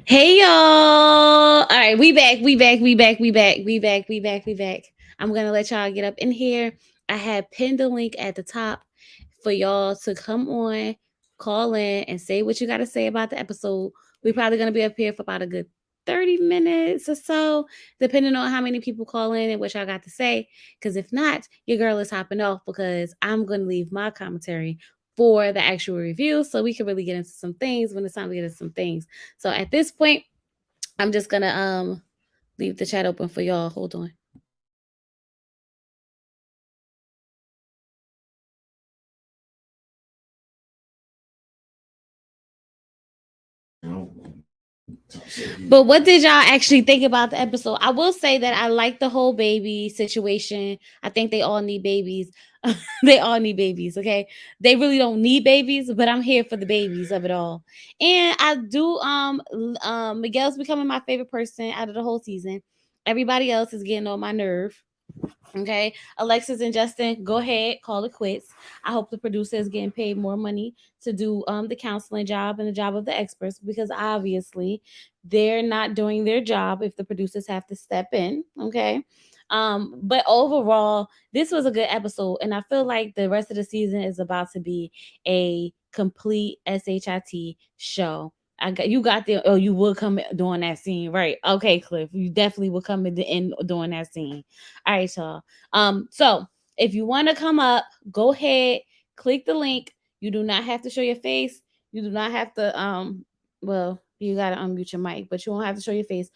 Hey y'all! All right, we back. I'm gonna let y'all get up in here. I had pinned the link at the top for y'all to come on, call in, and say what you got to say about the episode. We're probably gonna be up here for about a good 30 minutes or so, depending on how many people call in and what y'all got to say. Because if not, your girl is hopping off because I'm gonna leave my commentary for the actual review so we can really get into some things when it's time to get into some things. So at this point, I'm just gonna leave the chat open for y'all. Hold on. But what did y'all actually think about the episode? I will say that I like the whole baby situation. I think they all need babies. They all need babies, okay? They really don't need babies, but I'm here for the babies of it all. And I do Miguel's becoming my favorite person out of the whole season. Everybody else is getting on my nerve. Okay, Alexis and Justin, go ahead, call it quits. I hope the producer is getting paid more money to do the counseling job and the job of the experts because obviously they're not doing their job if the producers have to step in. Okay. But overall, this was a good episode, and I feel like the rest of the season is about to be a complete shit show. You got there. Oh, you will come during that scene, right? Okay, Cliff, you definitely will come in the end during that scene. All right, y'all. So if you want to come up, go ahead, click the link. You do not have to show your face. You do not have to well, you gotta unmute your mic, but you won't have to show your face.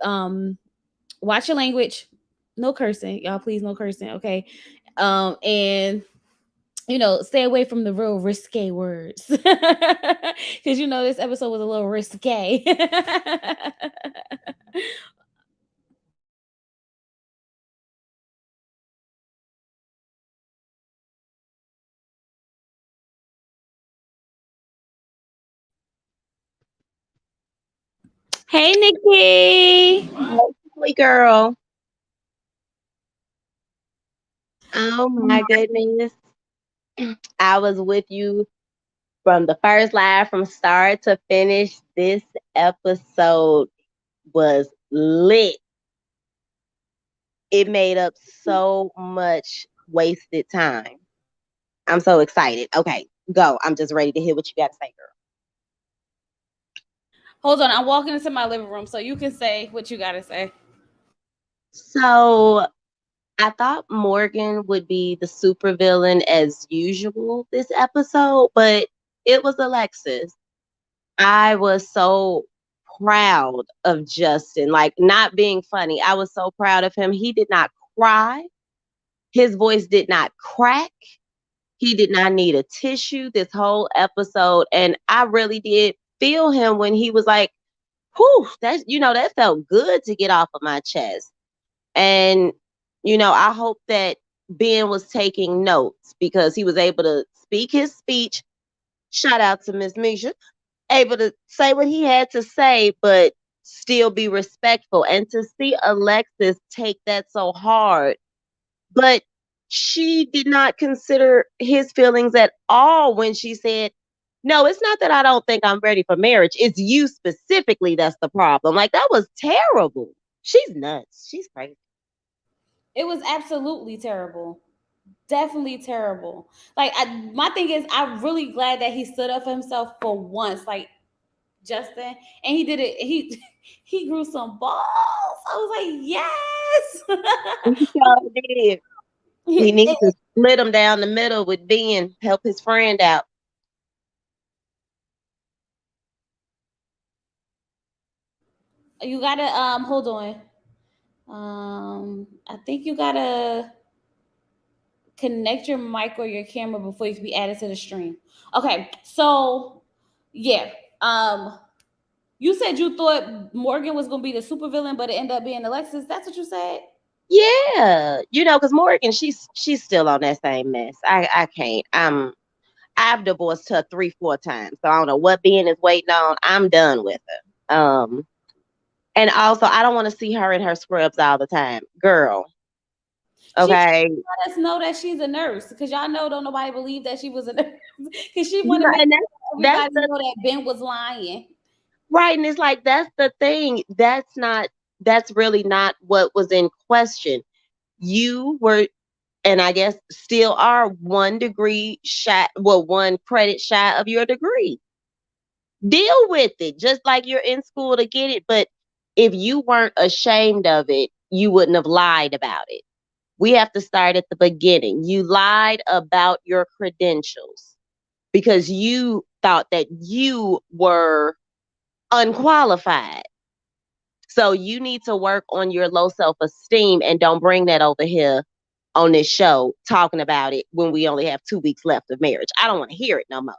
Um, watch your language. No cursing, y'all. Please, no cursing. Okay. And stay away from the real risque words because this episode was a little risque. Hey, Nikki. Hey, girl. Oh my goodness. I was with you from the first live from start to finish. This episode was lit. It made up so much wasted time. I'm so excited. Okay, go. I'm just ready to hear what you got to say, girl. Hold on, I'm walking into my living room so you can say what you gotta say. So I thought Morgan would be the supervillain as usual this episode, but it was Alexis. I was so proud of Justin, like not being funny. I was so proud of him. He did not cry. His voice did not crack. He did not need a tissue this whole episode. And I really did feel him when he was like, whew, that felt good to get off of my chest. And, I hope that Ben was taking notes because he was able to speak his speech. Shout out to Miss Misha, able to say what he had to say, but still be respectful. And to see Alexis take that so hard, but she did not consider his feelings at all when she said, no, it's not that I don't think I'm ready for marriage. It's you specifically that's the problem. Like, that was terrible. She's nuts. She's crazy. It was absolutely terrible. Definitely terrible. Like my thing is, I'm really glad that he stood up for himself for once, like Justin, and he did it. He he grew some balls. I was like, He yes. sure did. He needs It- to split him down the middle with Ben, help his friend out. you gotta hold on. I think you gotta connect your mic or your camera before you can be added to the stream. Okay, so yeah. Um, you said you thought Morgan was gonna be the supervillain, but it ended up being Alexis. That's what you said. Yeah, because Morgan, she's still on that same mess. I can't. I've divorced her 3, 4 times, so I don't know what Ben is waiting on. I'm done with her. And also I don't want to see her in her scrubs all the time, girl. She Okay, let us know that she's a nurse because y'all know don't nobody believe that she was a nurse because she wanted to make and sure that's everybody the know that Ben was lying. Right. And it's like, that's the thing. That's really not what was in question. You were, and I guess still are, 1 degree shy, well, 1 credit shy of your degree. Deal with it, just like you're in school to get it. But if you weren't ashamed of it, you wouldn't have lied about it. We have to start at the beginning. You lied about your credentials because you thought that you were unqualified. So you need to work on your low self esteem, and don't bring that over here on this show talking about it when we only have 2 weeks left of marriage. I don't want to hear it no more.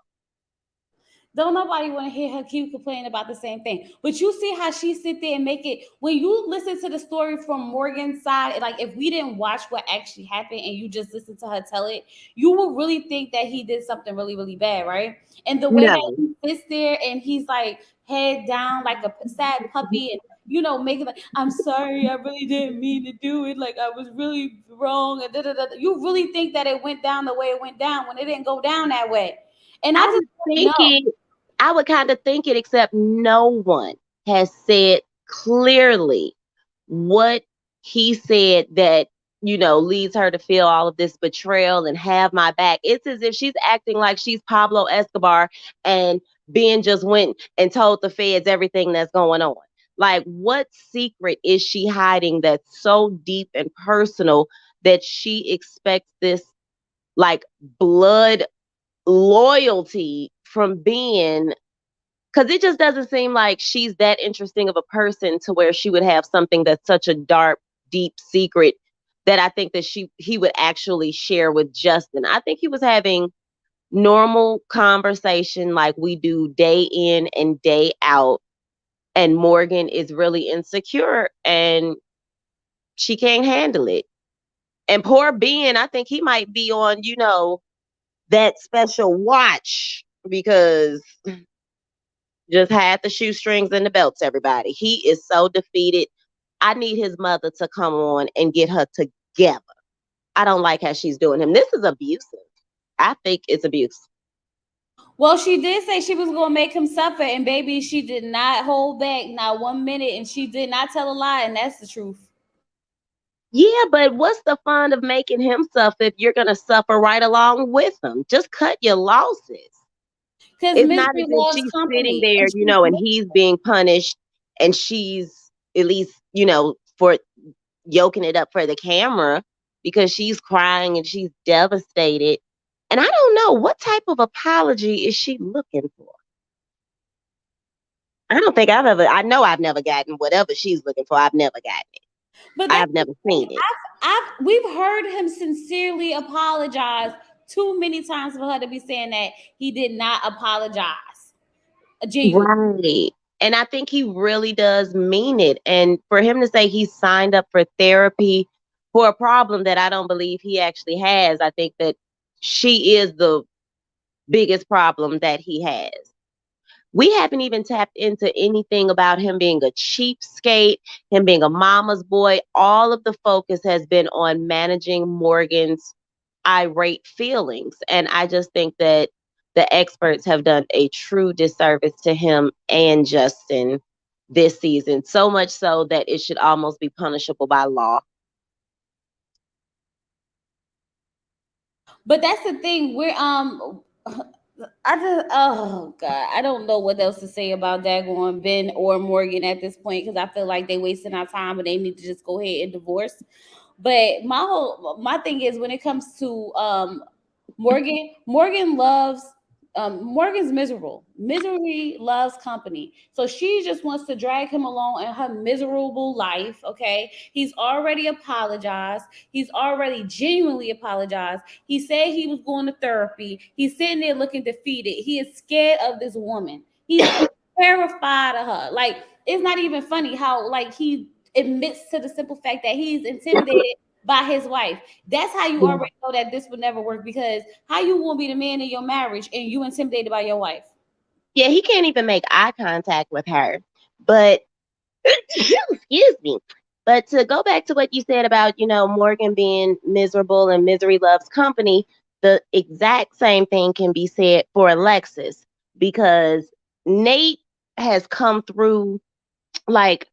Don't nobody want to hear her keep complaining about the same thing. But you see how she sit there and make it, when you listen to the story from Morgan's side, like if we didn't watch what actually happened and you just listen to her tell it, you will really think that he did something really, really bad, right? And the way that No. he sits there and he's like head down like a sad puppy and making like, I'm sorry, I really didn't mean to do it. Like I was really wrong. And da, da, da. You really think that it went down the way it went down when it didn't go down that way. And I I just would don't know. think it, I would kind of think it, except no one has said clearly what he said that, leads her to feel all of this betrayal and have my back. It's as if she's acting like she's Pablo Escobar, and Ben just went and told the feds everything that's going on. Like, what secret is she hiding that's so deep and personal that she expects this, like, blood loyalty from being, because it just doesn't seem like she's that interesting of a person to where she would have something that's such a dark, deep secret that I think that he would actually share with Justin. I think he was having normal conversation like we do day in and day out, and Morgan is really insecure and she can't handle it. And poor Ben, I think he might be on, that special watch, because just had the shoestrings and the belts, everybody. He is so defeated. I need his mother to come on and get her together. I don't like how she's doing him. This is abusive. I think it's abuse. Well, she did say she was going to make him suffer, and baby, she did not hold back not 1 minute, and she did not tell a lie, and that's the truth. Yeah, but what's the fun of making him suffer if you're going to suffer right along with him? Just cut your losses. Because It's not as misery if loves she's sitting company, there, and she's and he's being punished, and she's at least, for yoking it up for the camera, because she's crying and she's devastated. And I don't know, what type of apology is she looking for? I don't think I know I've never gotten whatever she's looking for. I've never gotten it. But that's I've the never thing. seen it. We've heard him sincerely apologize too many times for her to be saying that he did not apologize genuinely. Right. And I think he really does mean it. And for him to say he signed up for therapy for a problem that I don't believe he actually has, I think that she is the biggest problem that he has. We haven't even tapped into anything about him being a cheapskate, him being a mama's boy. All of the focus has been on managing Morgan's irate feelings. And I just think that the experts have done a true disservice to him and Justin this season, so much so that it should almost be punishable by law. But that's the thing. I just, oh God, I don't know what else to say about Dagon, Ben, or Morgan at this point, because I feel like they wasting our time and they need to just go ahead and divorce. But my thing is, when it comes to Morgan loves Morgan's miserable. Misery loves company. So she just wants to drag him along in her miserable life. Okay. He's already apologized. He's already genuinely apologized. He said he was going to therapy. He's sitting there looking defeated. He is scared of this woman. He's terrified of her. Like, it's not even funny how, like, he admits to the simple fact that he's intimidated by his wife. That's how you already know that this would never work, because how you won't be the man in your marriage and you intimidated by your wife? Yeah, he can't even make eye contact with her. But excuse me. But to go back to what you said about, Morgan being miserable and misery loves company, the exact same thing can be said for Alexis, because Nate has come through like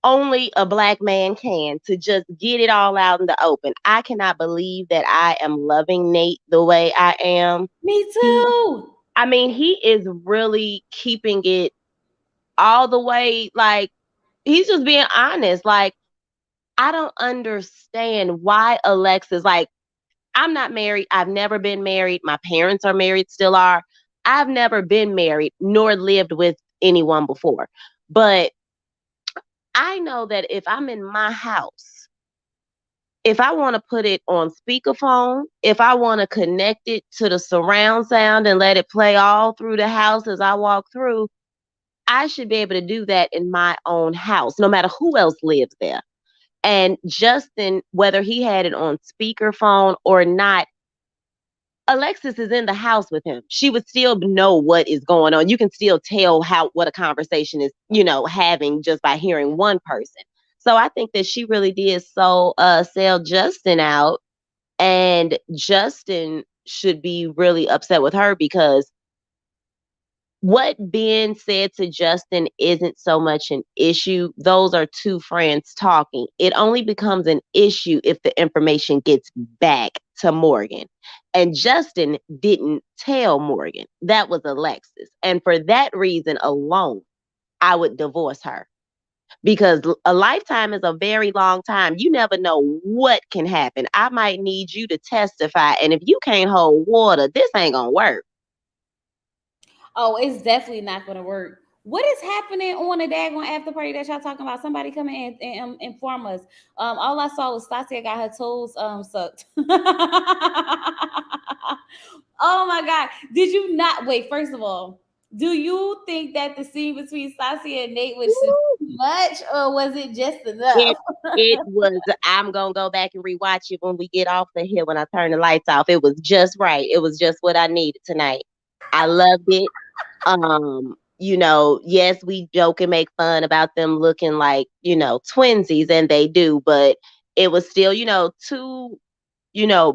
only a black man can, to just get it all out in the open. I cannot believe that I am loving Nate the way I am. Me He, too. I mean, he is really keeping it all the way. Like, he's just being honest. Like, I don't understand why Alexis, like, I'm not married. I've never been married. My parents are married, still are. I've never been married nor lived with anyone before. But I know that if I'm in my house, if I want to put it on speakerphone, if I want to connect it to the surround sound and let it play all through the house as I walk through, I should be able to do that in my own house, no matter who else lives there. And Justin, whether he had it on speakerphone or not, Alexis is in the house with him. She would still know what is going on. You can still tell how what a conversation is, having just by hearing one person. So I think that she really did sell Justin out, and Justin should be really upset with her because what Ben said to Justin isn't so much an issue. Those are two friends talking. It only becomes an issue if the information gets back to Morgan. And Justin didn't tell Morgan. That was Alexis. And for that reason alone, I would divorce her because a lifetime is a very long time. You never know what can happen. I might need you to testify. And if you can't hold water, this ain't going to work. Oh, it's definitely not going to work. What is happening on the daggone after party that y'all talking about? Somebody come in and inform us. All I saw was Stacia got her toes sucked. Oh my god! Did you not wait? First of all, do you think that the scene between Stacia and Nate was just too much, or was it just enough? It it was. I'm gonna go back and rewatch it when we get off of here. When I turn the lights off, it was just right. It was just what I needed tonight. I loved it. Yes, we joke and make fun about them looking like twinsies, and they do, but it was still two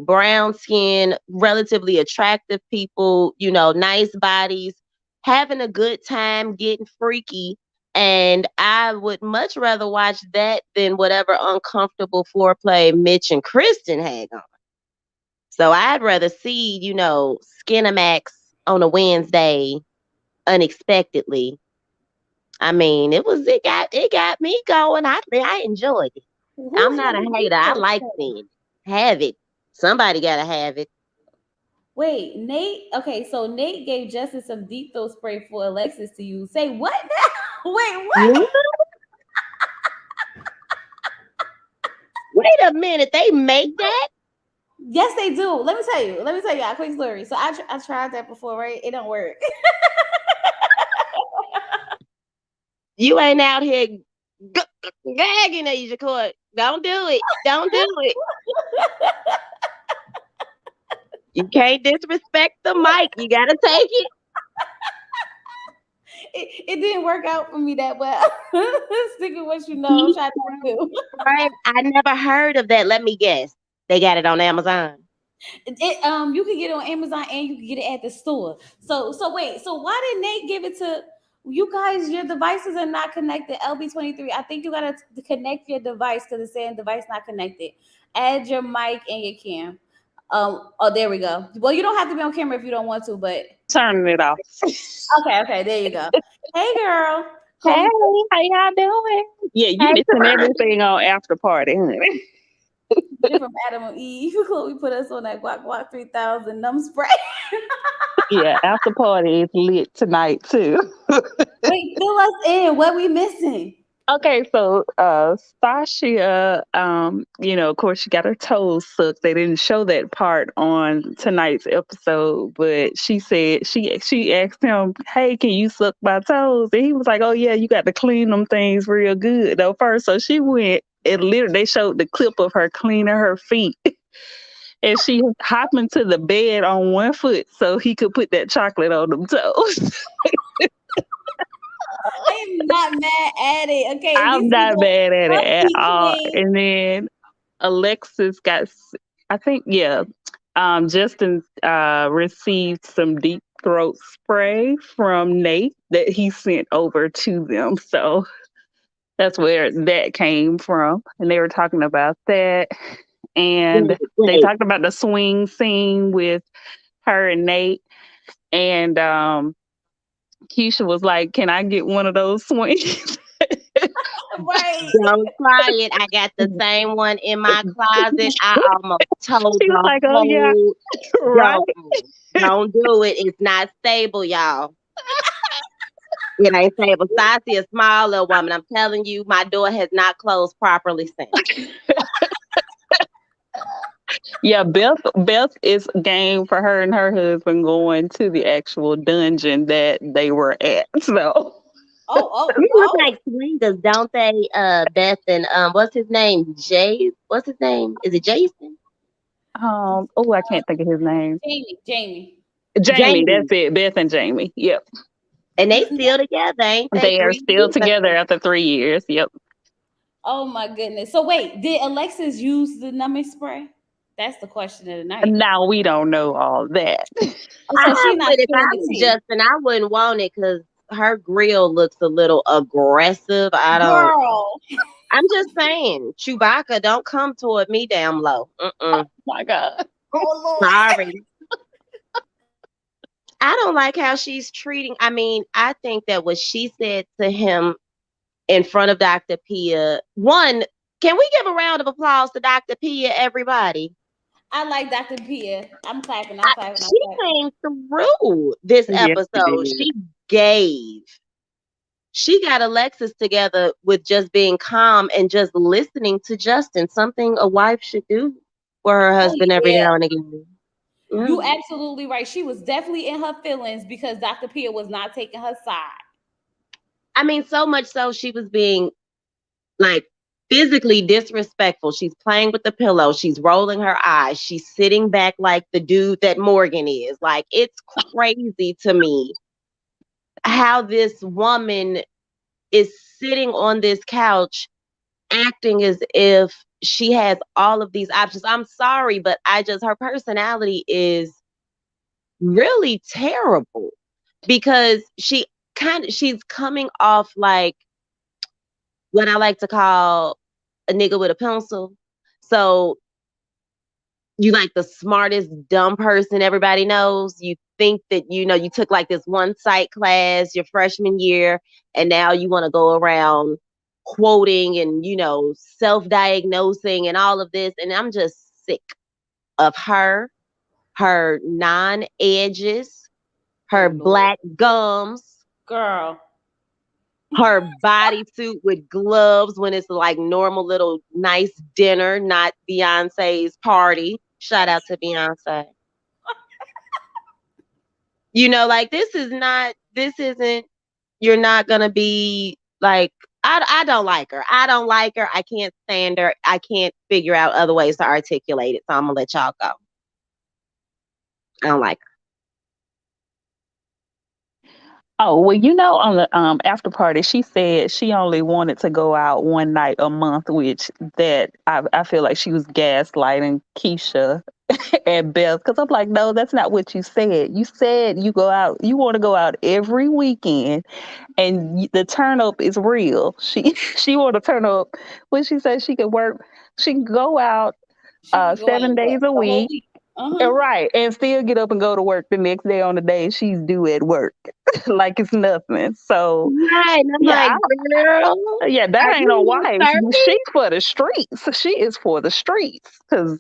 brown skin, relatively attractive people, nice bodies, having a good time, getting freaky. And I would much rather watch that than whatever uncomfortable foreplay Mitch and Kristen had on. So I'd rather see, Skinamax on a Wednesday unexpectedly. I mean, it got me going. I enjoyed it. Who I'm not a had hater. I the like seeing it. Have it. Somebody gotta have it. Wait, Nate. Okay, so Nate gave Justin some deep throat spray for Alexis to use. Say what now? Wait, what? What? Wait a minute. They make that? Yes, they do. Let me tell you. Let me tell you a quick story. So I tried that before, right? It don't work. You ain't out here gagging, Asia Court. Don't do it. Don't do it. You can't disrespect the mic. You gotta take it. It didn't work out for me that well. Stick with what you know. I'm trying to do. Right? I never heard of that. Let me guess. They got it on Amazon. You can get it on Amazon and you can get it at the store. So wait, so why did Nate give it to you guys? Your devices are not connected. LB23. I think you gotta connect your device because it's saying device not connected. Add your mic and your cam. Oh, there we go. Well, you don't have to be on camera if you don't want to, but Turning it off. okay, there you go. Hey girl. Hey, Hope how y'all doing? Yeah, you Hey, missing everything on after party, honey. you from Adam and Eve. We put us on that guac guac 3000 numb spray. Yeah, after party is lit tonight too. Wait, fill us in. What we missing? Okay, so Stacia, of course she got her toes sucked. They didn't show that part on tonight's episode, but she said she asked him, "Hey, can you suck my toes?" And he was like, "Oh yeah, you got to clean them things real good though first." So she went and literally they showed the clip of her cleaning her feet. And she hopped into the bed on one foot so he could put that chocolate on them toes. I am not mad at it. Okay, at I'm least we not got mad at it her at feet all. clean. And then I think, yeah, Justin received some deep throat spray from Nate that he sent over to them. So that's where that came from. And they were talking about that. And Wait, they wait. talked about the swing scene with her and Nate. And Keisha was like, "Can I get one of those swings?" Right. Don't try it. I got the same one in my closet. I almost told She was the like, "Oh yeah, whole right." don't don't do it. It's not stable, y'all. It ain't stable. Stassi a small little woman. I'm telling you, my door has not closed properly since. Yeah, Beth is game for her and her husband going to the actual dungeon that they were at. So Oh, oh, You look oh. like swingers, don't they? Beth and what's his name? Jay. What's his name? Is it Jason? oh, I can't think of his name. Jamie. Jamie, that's Jamie. it. Beth and Jamie. Yep. And they still together, ain't they? They are 3 years. still together after 3 years. Yep. Oh my goodness. So wait, did Alexis use the numbing spray? That's the question of the night. Now we don't know all that. Oh, so I she not would if I spilling the was tea. Justin, I wouldn't want it because her grill looks a little aggressive. I don't. Girl. I'm just saying, Chewbacca, don't come toward me damn low. My God. Oh Lord. Sorry. I don't like how she's treating. I mean, I think that what she said to him in front of Dr. Pia. One, can we give a round of applause to Dr. Pia, everybody? I like Dr. Pia. I'm clapping. I'm clapping. I'm She clapping. came through this Yes, she episode. did. Gave. She got Alexis together with just being calm and just listening to Justin, something a wife should do for her Oh husband every yeah. now and again. Yeah. You absolutely right. She was definitely in her feelings because Dr. Pia was not taking her side. I mean, so much so she was being like physically disrespectful. She's playing with the pillow. She's rolling her eyes. She's sitting back like the dude that Morgan is. Like, it's crazy to me how this woman is sitting on this couch acting as if she has all of these options. I'm sorry, but her personality is really terrible because she's coming off like what I like to call a nigga with a pencil. So you like the smartest dumb person everybody knows. You think that you took like this one psych class your freshman year, and now you want to go around quoting and self-diagnosing and all of this. And I'm just sick of her non-edges, Oh her Lord. black gums, Girl. her bodysuit with gloves when it's like normal little nice dinner, not Beyonce's party. Shout out to Beyonce. Like this isn't, you're not gonna be like, I don't like her. I don't like her. I can't stand her. I can't figure out other ways to articulate it. So I'm gonna let y'all go. I don't like Oh, well, on the after party, she said she only wanted to go out one night a month, which that I feel like she was gaslighting Keisha and Beth because I'm like, no, that's not what you said. You said you want to go out every weekend, and the turn up is real. She she want to turn up when she said she could work. She can go out She could go out 7 days what? a The whole week. week. Uh-huh. Right, and still get up and go to work the next day on the day she's due at work, like it's nothing. So, her. Right. And I'm yeah, like, girl, yeah, that are ain't no you wife. serving? She's for the streets. She is for the streets. Because,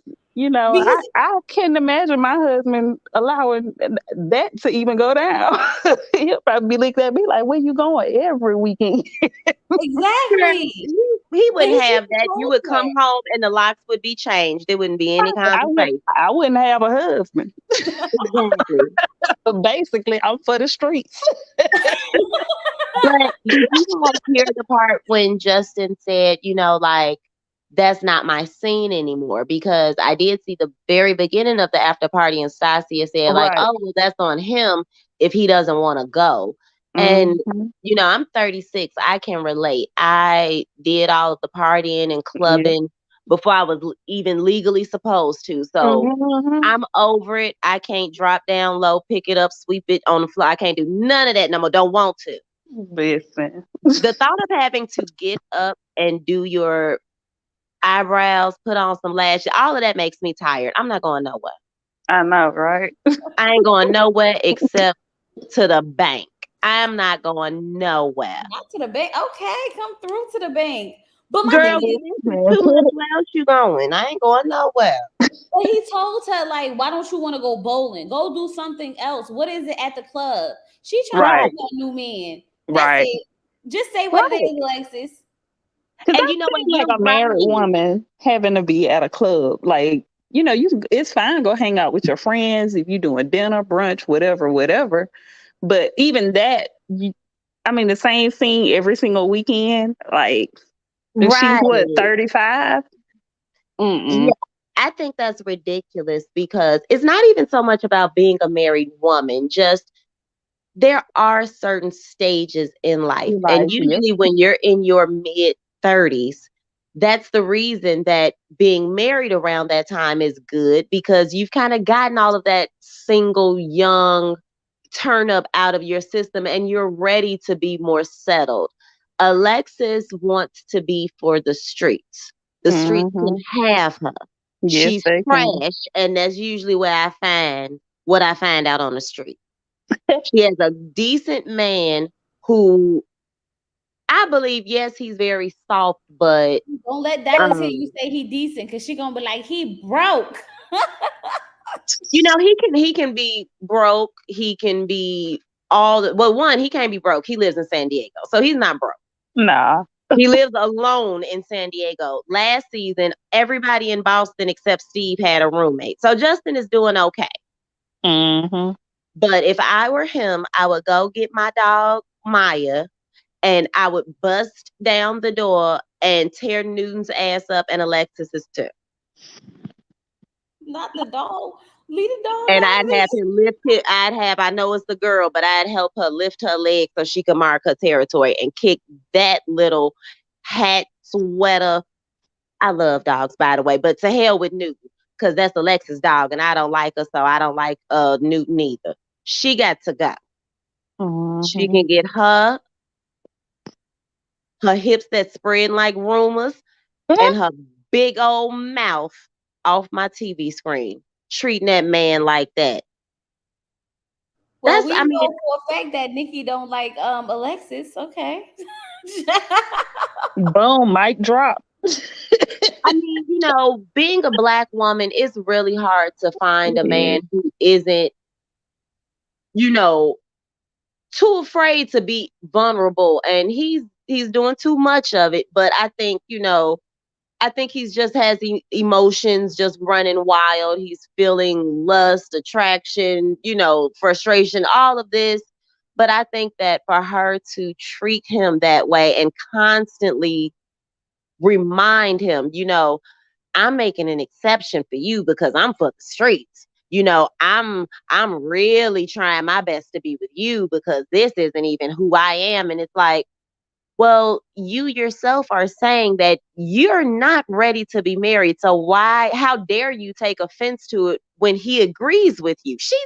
Because I can't imagine my husband allowing that to even go down. He'll probably be looking at me like, where you going every weekend? Girl, exactly. he And wouldn't he should have have that. You told would come her. home and the locks would be changed. There wouldn't be any conversation. I wouldn't have a husband. Exactly. Basically, I'm for the streets. But did you guys hear the part when Justin said, like, that's not my scene anymore? Because I did see the very beginning of the after party and Stacia said, like, Right. oh, well, that's on him if he doesn't want to go. And, Hmm. I'm 36. I can relate. I did all of the partying and Yeah. clubbing before I was even legally supposed to. So Mhm. I'm over it. I can't drop down low, pick it up, sweep it on the floor. I can't do none of that no more. Don't want to. Listen, The thought of having to get up and do your eyebrows, put on some lashes, all of that makes me tired. I'm not going nowhere. I know, right? I ain't going nowhere except to the bank. I'm not going nowhere. Not to the bank. Okay, come through to the bank. But my Girl, thing when is, it's too much, where else you going? I ain't going nowhere. but he told her like, why don't you want to go bowling? Go do something else. What is it at the club? She trying to Right, Right, find a new man. That's right. it. Just say what it right. is, Alexis. Because And I you know what? feel like You're a married right. woman having to be at a club, like, it's fine go hang out with your friends if you're doing dinner, brunch, whatever, whatever. But even that, I mean, the same thing every single weekend. Like, and she's what, Right. 35? Yeah, Mm-mm. I think that's ridiculous because it's not even so much about being a married woman, just there are certain stages in life. And Life, yeah. usually when you're in your mid 30s, that's the reason that being married around that time is good because you've kind of gotten all of that single young turn up out of your system and you're ready to be more settled. Alexis wants to be for the streets. The streets can Mm-hmm. have her. Yes, She's they can. trash, and that's usually where I find what I find out on the street. She has a decent man who I believe, yes, he's very soft, but Don't let Dallas hear you um, say he decent because she gonna be like, he broke. he can be broke. He can be well, one, he can't be broke. He lives in San Diego, so he's not broke. Nah. He lives alone in San Diego. Last season, everybody in Boston except Steve had a roommate. So Justin is doing okay. Mm-hmm. But if I were him, I would go get my dog Maya and I would bust down the door and tear Newton's ass up and Alexis's too. Not the dog. Leave the dog And out I'd of have this. him lift it. I know it's the girl, but I'd help her lift her leg so she could mark her territory and kick that little hat sweater. I love dogs, by the way, but to hell with Newton, because that's Alexis' dog, and I don't like her, so I don't like Newton either. She got to go. She Mm-hmm. can get her hips that spread like rumors and her big old mouth off my TV screen. Treating that man like that. Well, That's we I mean, know for a fact that Nikki don't like Alexis. Okay. Boom, mic drop. being a black woman is really hard to find a man Yeah. who isn't, you know, too afraid to be vulnerable and he's doing too much of it, but I think he's just has emotions just running wild. He's feeling lust, attraction, frustration, all of this. But I think that for her to treat him that way and constantly remind him, I'm making an exception for you because I'm for the streets. I'm really trying my best to be with you because this isn't even who I am. And it's like, well, you yourself are saying that you're not ready to be married. So how dare you take offense to it when he agrees with you? She's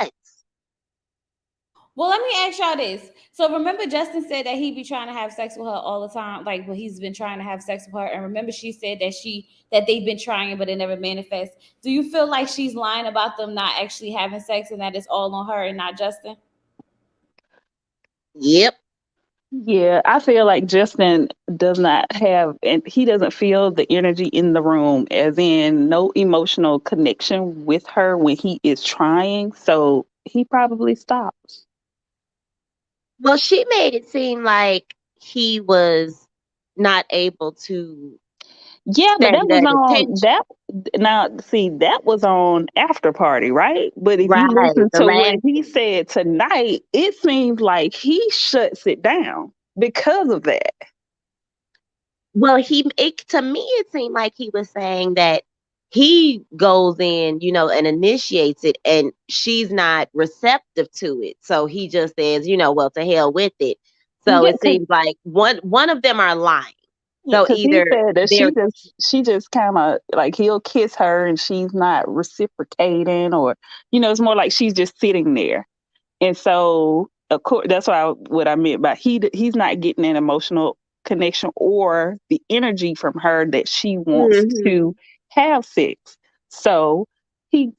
nuts. Well, let me ask y'all this. So remember Justin said that he be trying to have sex with her all the time, like well, he's been trying to have sex with her. And remember she said that they've been trying but it never manifests. Do you feel like she's lying about them not actually having sex and that it's all on her and not Justin? Yep. Yeah, I feel like Justin does not have, and he doesn't feel the energy in the room, as in no emotional connection with her when he is trying. So he probably stops. Well, she made it seem like he was not able to Yeah, but that stand was that on attention. that. Now, see, that was on After Party, right? But if you Right. listen The to what last he one. said tonight, it seems like he shuts it down because of that. Well, to me it seemed like he was saying that he goes in, and initiates it, and she's not receptive to it. So he just says, well, to hell with it. So Yeah, it seems like one of them are lying. Yeah, So because he either said that they're she just kind of like he'll kiss her and she's not reciprocating, or it's more like she's just sitting there. And so, of course, that's what I meant by he's not getting an emotional connection or the energy from her that she wants Mhm. to have sex. So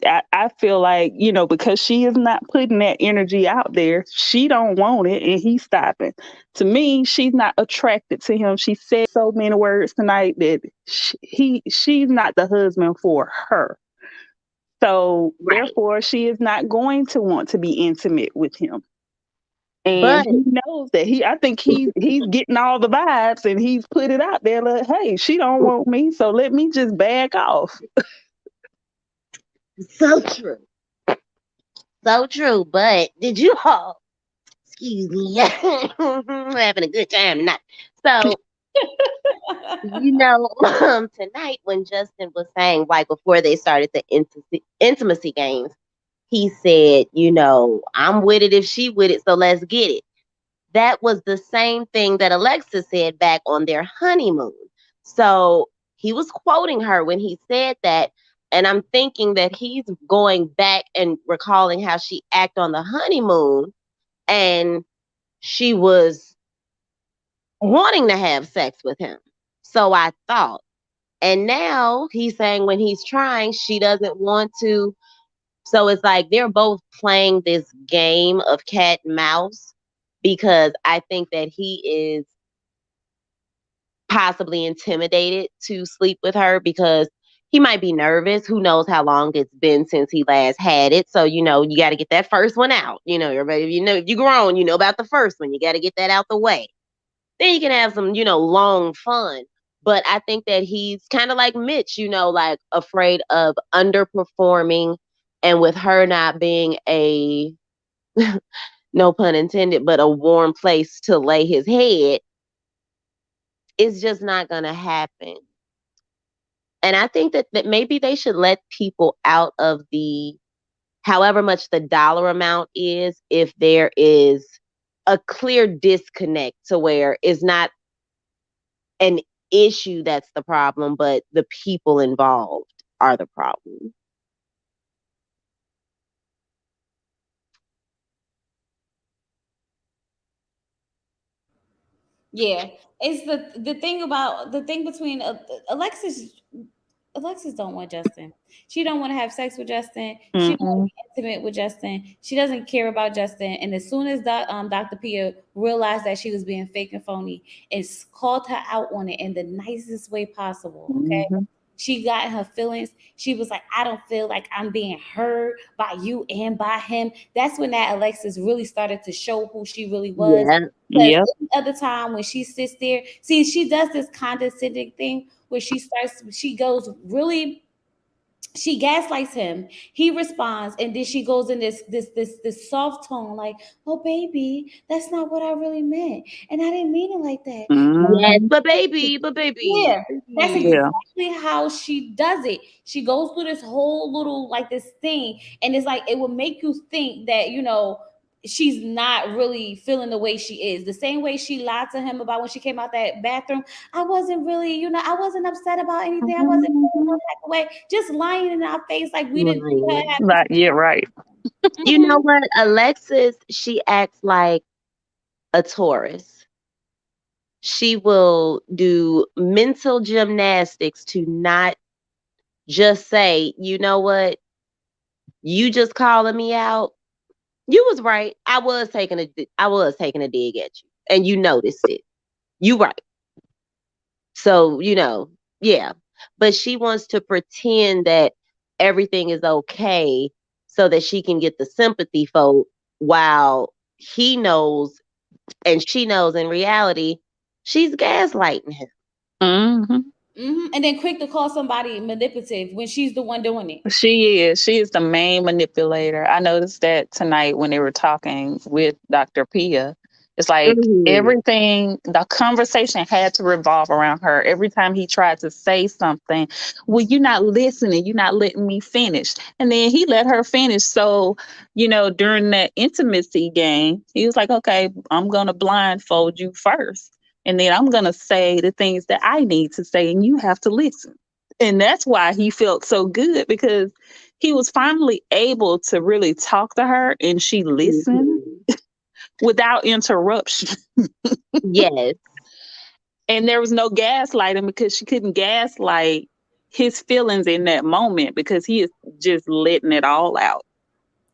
I feel like because she is not putting that energy out there, she don't want it, and he's stopping. To me, she's not attracted to him. She said so many words tonight that she's not the husband for her. So Right. therefore, she is not going to want to be intimate with him. And But he knows that I think he's getting all the vibes, and he's put it out there like, hey, she don't want me, so let me just back off. so true. So true. But did you all excuse me? We're having a good time tonight. So tonight when Justin was saying, like before they started the intimacy games, he said, I'm with it if she with it, so let's get it. That was the same thing that Alexis said back on their honeymoon. So he was quoting her when he said that. And I'm thinking that he's going back and recalling how she acted on the honeymoon. And she was wanting to have sex with him. So I thought. And now he's saying when he's trying, she doesn't want to. So it's like they're both playing this game of cat and mouse because I think that he is possibly intimidated to sleep with her because he might be nervous. Who knows how long it's been since he last had it. So, you got to get that first one out. Everybody, if you grown, you know about the first one. You got to get that out the way. Then you can have some, long fun. But I think that he's kind of like Mitch, like afraid of underperforming and with her not being a, no pun intended, but a warm place to lay his head, it's just not going to happen. And I think that maybe they should let people out of however much the dollar amount is, if there is a clear disconnect to where it's not an issue that's the problem, but the people involved are the problem. Yeah, it's the thing between Alexis. Alexis don't want Justin. She don't want to have sex with Justin. She don't want Mm-mm. to be intimate with Justin. She doesn't care about Justin. And as soon as Dr. Pia realized that she was being fake and phony, it's called her out on it in the nicest way possible. Okay, Mm-hmm. she got her feelings. She was like, I don't feel like I'm being heard by you and by him. That's when that Alexis really started to show who she really was. Yeah. Because Yep. any other time when she sits there, see, she does this condescending thing where she goes really, she gaslights him. He responds, and then she goes in this soft tone, like, "Oh, baby, that's not what I really meant, and I didn't mean it like that." Yes, Mm-hmm. but baby, Yeah, that's baby. Yeah. exactly how she does it. She goes through this whole little like this thing, and it's like it will make you think that she's not really feeling the way she is. The same way she lied to him about when she came out that bathroom. I wasn't really, I wasn't upset about anything. I wasn't feeling no Mm-hmm. type of way. Just lying in our face like we didn't see her Right. have this. Right. Yeah. Right. You Mhm. know what? Alexis, she acts like a Taurus. She will do mental gymnastics to not just say, you know what, you just calling me out. You was right. I was taking a dig at you, and you noticed it. You right. So yeah. But she wants to pretend that everything is okay so that she can get the sympathy vote, while he knows and she knows in reality she's gaslighting him. Mm-hmm. And then quick to call somebody manipulative when she's the one doing it. She is. She is the main manipulator. I noticed that tonight when they were talking with Dr. Pia. It's like Mhm. everything, the conversation had to revolve around her. Every time he tried to say something, well, you're not listening. You're not letting me finish. And then he let her finish. So, during that intimacy game, he was like, okay, I'm going to blindfold you first. and then I'm going to say the things that I need to say, and you have to listen. And that's why he felt so good, because he was finally able to really talk to her and she listened Mhm. without interruption. Yes. And there was no gaslighting, because she couldn't gaslight his feelings in that moment, because he is just letting it all out.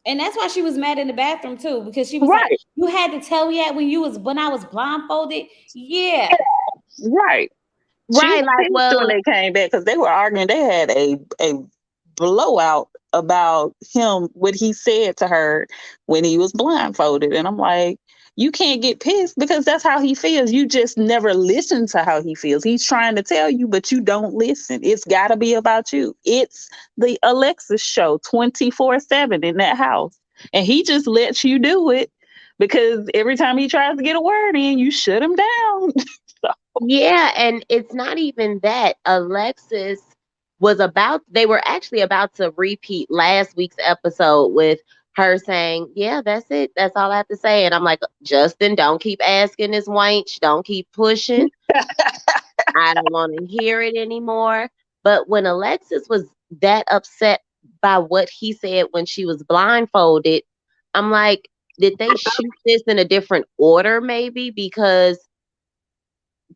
And that's why she was mad in the bathroom too, because she was like, Right, "You had to tell me that when I was blindfolded." Yeah, right. She Right. was Like, pissed when well, they came back, because they were arguing. They had a blowout about him, what he said to her when he was blindfolded. And I'm like, you can't get pissed, because that's how he feels. You just never listen to how he feels. He's trying to tell you, but you don't listen. It's got to be about you. It's the Alexis show 24/7 in that house. And he just lets you do it, because every time he tries to get a word in, you shut him down. yeah, and it's not even that. Alexis they were actually about to repeat last week's episode with her saying, "Yeah, that's it. That's all I have to say." And I'm like, Justin, don't keep asking this wench. Don't keep pushing. I don't want to hear it anymore. But when Alexis was that upset by what he said when she was blindfolded, I'm like, did they shoot this in a different order, maybe? Because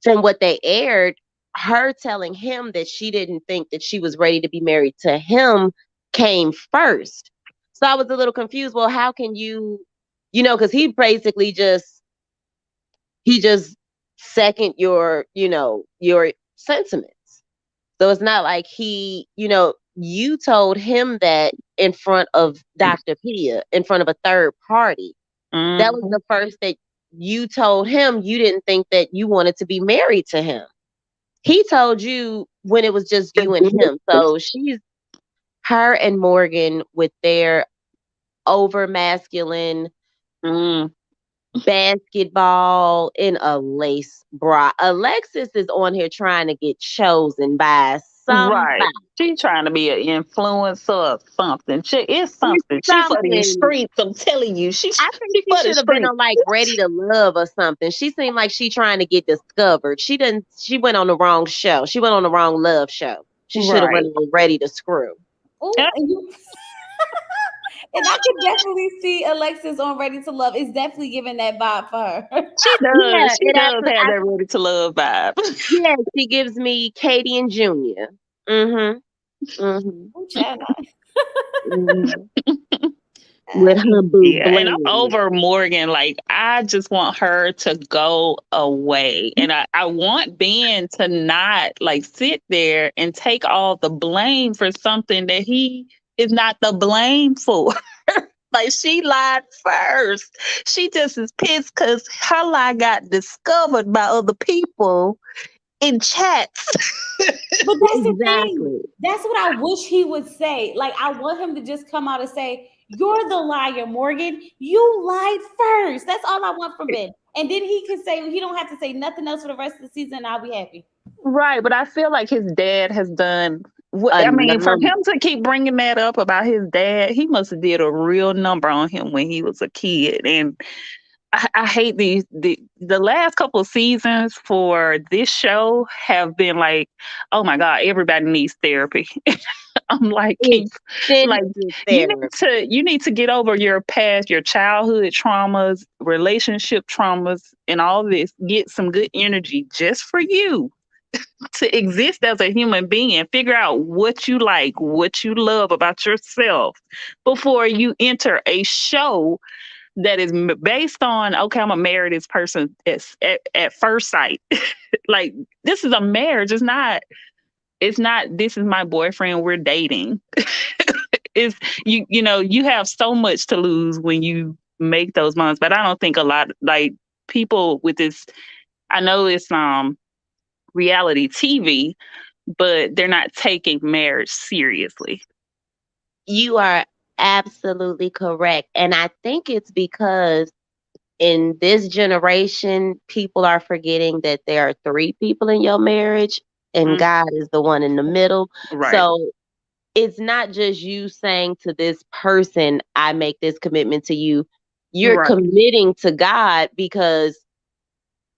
from what they aired, her telling him that she didn't think that she was ready to be married to him came first. So I was a little confused. Well, how can because he basically just second your sentiments. So it's not like you told him that in front of Dr. Pia, in front of a third party. That was Mhm. the first that you told him you didn't think that you wanted to be married to him. He told you when it was just you and him. So her and Morgan with their over masculine Mm. basketball in a lace bra. Alexis is on here trying to get chosen by somebody. Right. She trying to be an influencer or something. It's It's something. She for these something. streets. I'm telling you, I think she she for the should have been streets. on like Ready to Love or something. She seemed like she trying to get discovered. She went on the wrong show. She went on the wrong love show. She should have went Right. on Ready to Screw. oh, and I could definitely see Alexis on Ready to Love. It's definitely giving that vibe for her. She does. Yeah, She does have that ready to love vibe. yeah, she gives me Katie and Junior. Mm-hmm. Mm-hmm. Oh, child. Mm-hmm. With her boo Yeah, and I'm bling. over Morgan. Like, I just want her to go away. And I want Ben to not like sit there and take all the blame for something that he is not the blame for. Like, she lied first. She just is pissed because her lie got discovered by other people in chats. But that's the thing. Exactly. That's what I wish he would say. Like, I want him to just come out and say, "You're the liar, Morgan. You lied first." That's all I want from Ben. And then he can say, he don't have to say nothing else for the rest of the season, and I'll be happy. Right, but I feel like his dad has done. I mean, for Another him to keep bringing that up about his dad, he must have did a real number on him when he was a kid. And I hate the last couple of seasons for this show have been like, oh my god, everybody needs therapy. I'm like, like extensive therapy. you need to get over your past, your childhood traumas, relationship traumas, and all this. Get some good energy just for you to exist as a human being and figure out what you like, what you love about yourself before you enter a show that is based on, okay, I'm gonna marry this person at first sight. Like, this is a marriage. It's not this is my boyfriend, we're dating. It's you have so much to lose when you make those moments. But I don't think a lot, like, people with this, I know it's reality TV, but they're not taking marriage seriously. You are absolutely correct. And I think it's because in this generation, people are forgetting that there are three people in your marriage and Mm, God is the one in the middle. right. So it's not just you saying to this person, I make this commitment to you. You're Right. committing to God because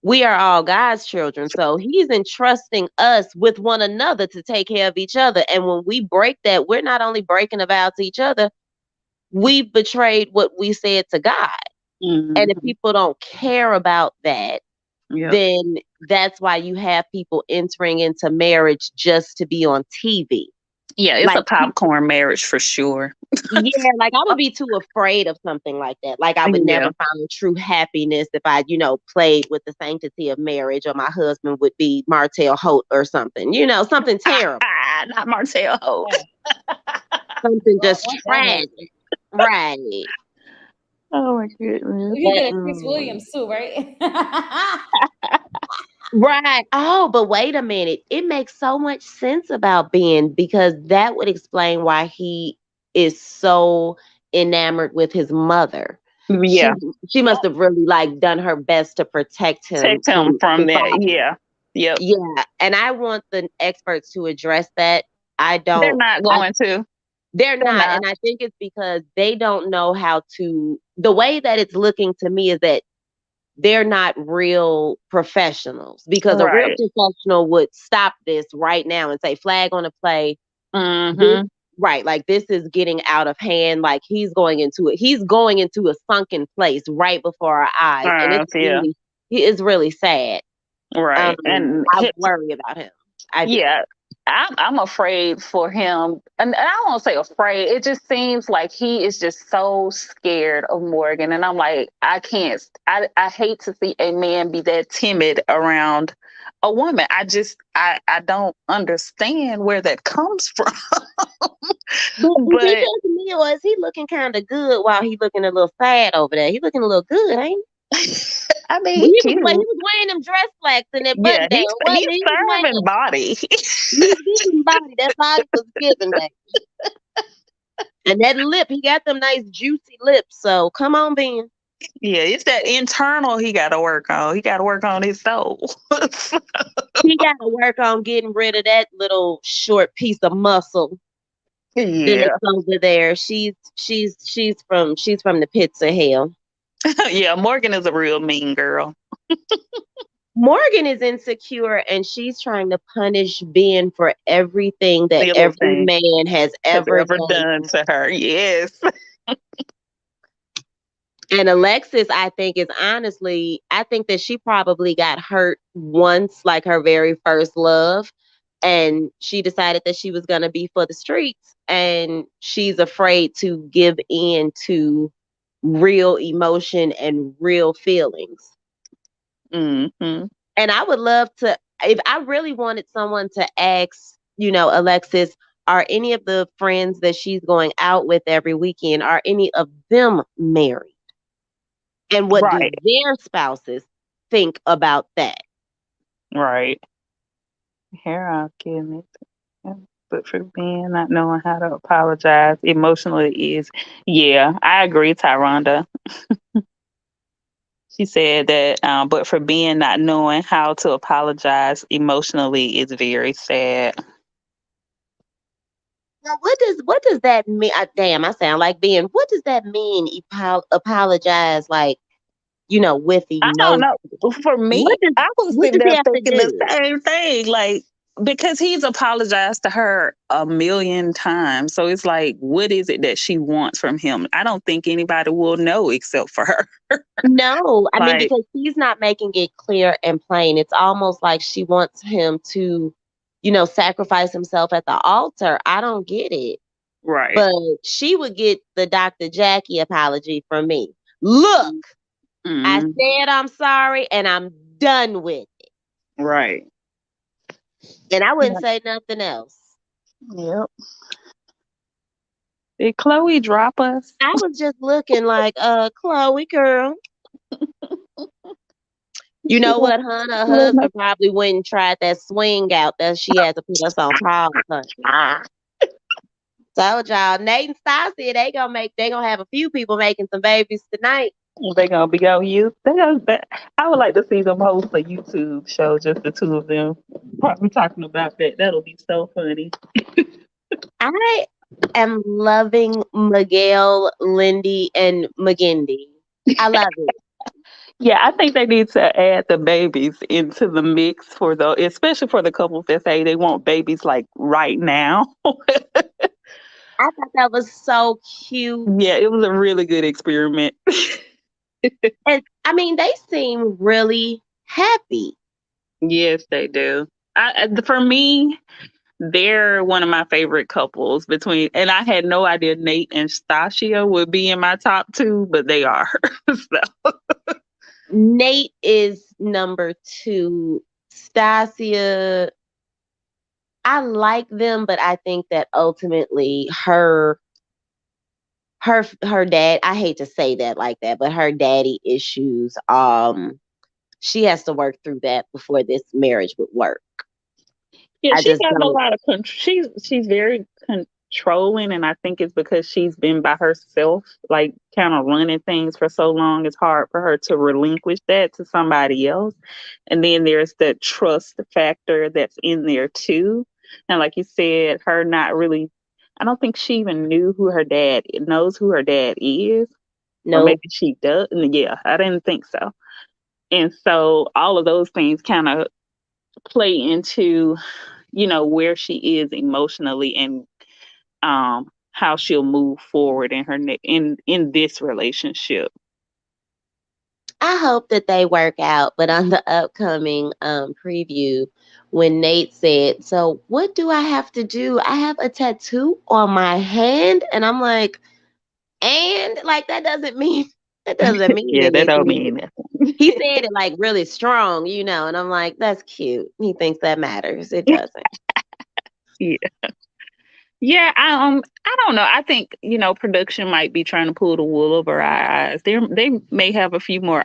we are all God's children. So he's entrusting us with one another to take care of each other. And when we break that, we're not only breaking a vow to each other, we betrayed what we said to God. And if Mm-hmm. people don't care about that, Yep. then that's why you have people entering into marriage just to be on TV. Yeah, it's a Like, popcorn marriage for sure. yeah, like I would be too afraid of something like that. Like I would never Yeah. find true happiness if I, played with the sanctity of marriage, or my husband would be Martell Holt or something, something terrible, Not Martell Hope. Yeah. something Don't just want that tragic. husband. Right. Oh my goodness. You But, get a Chris Williams too, right? right. Oh, but wait a minute. It makes so much sense about Ben, because that would explain why he is so enamored with his mother. She Yeah. she must have really like done her best to protect him Protect him from from his that. father. Yeah. Yep. Yeah, and I want the experts to address that. I They're don't. not I going to. They're They're not, not. and I think it's because they don't know how to. The way that it's looking to me is that they're not real professionals, because a real Right. professional would stop this right now and say, flag on the play. This, Mm-hmm. right, like this is getting out of hand. Like he's going into a sunken place right before our eyes, and Yeah. he is really sad. Um, Right. And I worry about him. I do. yeah, I'm afraid for him, and I won't say afraid. It just seems like he is just so scared of Morgan, and I'm like, I can't. I hate to see a man be that timid around a woman. I don't understand where that comes from. But is he But looking me, or is he looking kind of good while he looking a little sad over there? He looking a little good, ain't I mean, he? he He cute. was wearing them dress slacks and that button Yeah, down, wasn't he's he? He was serving wearing, body. he was giving body. That body was giving back. And that lip, he got them nice juicy lips. So come on, Ben. Yeah, it's that internal he got to work on. He got to work on his soul. He got to work on getting rid of that little short piece of muscle Yeah. that's over there. She's from the pits of hell. Yeah, Morgan is a real mean girl. Morgan is insecure, and she's trying to punish Ben for everything that Little every thing man has has ever ever done done. to her. Yes. And Alexis, I think, is honestly, I think that she probably got hurt once, like her very first love. And she decided that she was going to be for the streets. And she's afraid to give in to real emotion and real feelings. Hmm. And I would love to, if I really wanted someone to ask, Alexis, are any of the friends that she's going out with every weekend, are any of them married? And what do Right. their spouses think about that? Right. Here I'll give it. But for being not knowing how to apologize emotionally is, yeah, I agree, Tyronda. She said that, but for being not knowing how to apologize emotionally is very sad. Now, what does that mean? Damn, I sound like Ben. What does that mean? Apologize, like, with I don't emotion. know. For What me, does I was what sitting does he there have to thinking the do? same thing. Like, because he's apologized to her a million times. So it's like, what is it that she wants from him? I don't think anybody will know except for her. No, I mean, Like, because he's not making it clear and plain. It's almost like she wants him to, sacrifice himself at the altar. I don't get it. right. But she would get the Dr. Jackie apology from me. Look, I Mm, said I'm sorry and I'm done with it. right. And I wouldn't Yeah. say nothing else. Yep. Did Chloe drop us? I was just looking like, Chloe girl. You know what, hon? Her husband probably went and tried that swing out that she had to put us on pause, honey. Told y'all, Nate and Stassi, they gonna have a few people making some babies tonight. They gonna be on you. I would like to see them host a YouTube show, just the two of them, probably talking about that. That'll be so funny. I am loving Miguel, Lindy, and McGindy. I love it. Yeah, I think they need to add the babies into the mix for the, especially for the couples that say they want babies like right now. I thought that was so cute. Yeah, it was a really good experiment. And I mean, they seem really happy. Yes, they do. For me, they're one of my favorite couples between, and I had no idea Nate and Stasia would be in my top two, but they are. So, Nate is number two. Stasia, I like them, but I think that ultimately her dad, I hate to say that like that, but her daddy issues, she has to work through that before this marriage would work. yeah, I she just has a don't lot of control. She's very controlling, and I think it's because she's been by herself, like kind of running things for so long. It's hard for her to relinquish that to somebody else. And then there's the trust factor that's in there too. And like you said, her not really. I don't think she even knew who her dad knows who her dad is, or know. maybe she does. Yeah, I didn't think so. And so all of those things kind of play into, where she is emotionally, and how she'll move forward in in this relationship. I hope that they work out, but on the upcoming preview, when Nate said, "So what do I have to do? I have a tattoo on my hand," and I'm like, "And like that doesn't mean Yeah, that don't anything." mean nothing. He said it like really strong, and I'm like, "That's cute." He thinks that matters. It doesn't. Yeah. Yeah, I don't know. I think, production might be trying to pull the wool over our eyes. They may have a few more